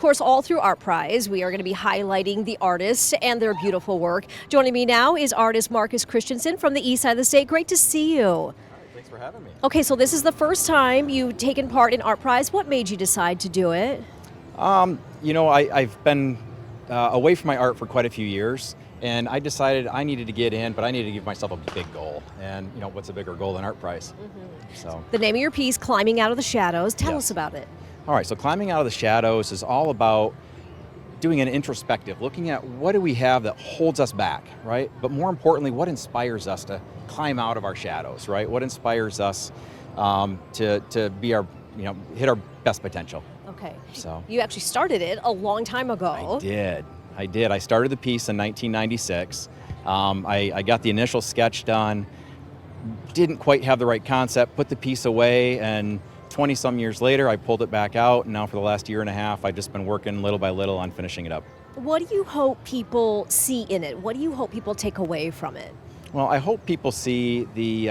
Course, all through Art Prize, we are going to be highlighting the artists and their beautiful work. Joining me now is artist Marcus Christensen from the east side of the state. Great to see you. All right, thanks for having me. Okay, so this is the first time you've taken part in Art Prize. What made you decide to do it? I've been away from my art for quite a few years, and I decided I needed to get in, but I needed to give myself a big goal. And what's a bigger goal than Art Prize? So The name of your piece, Climbing Out of the Shadows. Tell us about it. All right, so Climbing Out of the Shadows is all about doing an introspective, looking at what do we have that holds us back, right? But more importantly, what inspires us to climb out of our shadows, right? What inspires us to be our, hit our best potential. Okay. So You actually started it a long time ago. I did. I started the piece in 1996. I got the initial sketch done, didn't quite have the right concept, put the piece away, and 20-some years later, I pulled it back out, and now for the last year and a half, I've just been working little by little on finishing it up. What do you hope people see in it? What do you hope people take away from it? Well, I hope people see the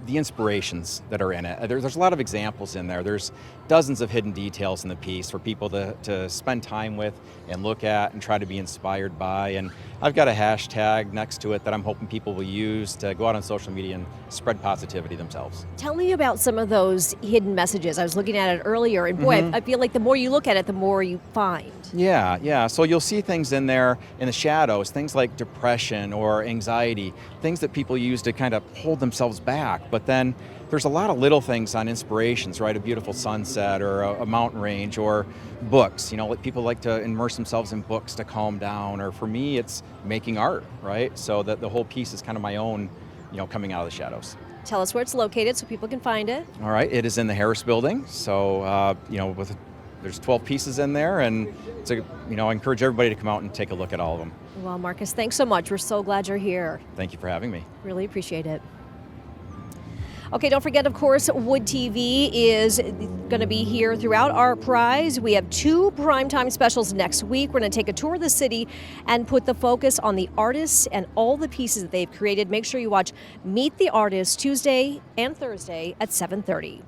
inspirations that are in it. There's a lot of examples in there. There's dozens of hidden details in the piece for people to spend time with and look at and try to be inspired by. And I've got a hashtag next to it that I'm hoping people will use to go out on social media and spread positivity themselves. Tell me about some of those hidden messages. I was looking at it earlier, and boy, I feel like the more you look at it, the more you find. Yeah. So you'll see things in there in the shadows, things like depression or anxiety, things that people use to kind of hold themselves back. But then there's a lot of little things on inspirations, right? A beautiful sunset or a mountain range or books. People like to immerse themselves in books to calm down. Or for me, it's making art, right? So that the whole piece is kind of my own, coming out of the shadows. Tell us where it's located so people can find it. All right, it is in the Harris Building. So, there's 12 pieces in there, and I encourage everybody to come out and take a look at all of them. Well, Marcus, thanks so much. We're so glad you're here. Thank you for having me. Really appreciate it. Okay, don't forget, of course, Wood TV is going to be here throughout Art Prize. We have 2 primetime specials next week. We're going to take a tour of the city and put the focus on the artists and all the pieces that they've created. Make sure you watch Meet the Artist Tuesday and Thursday at 7:30.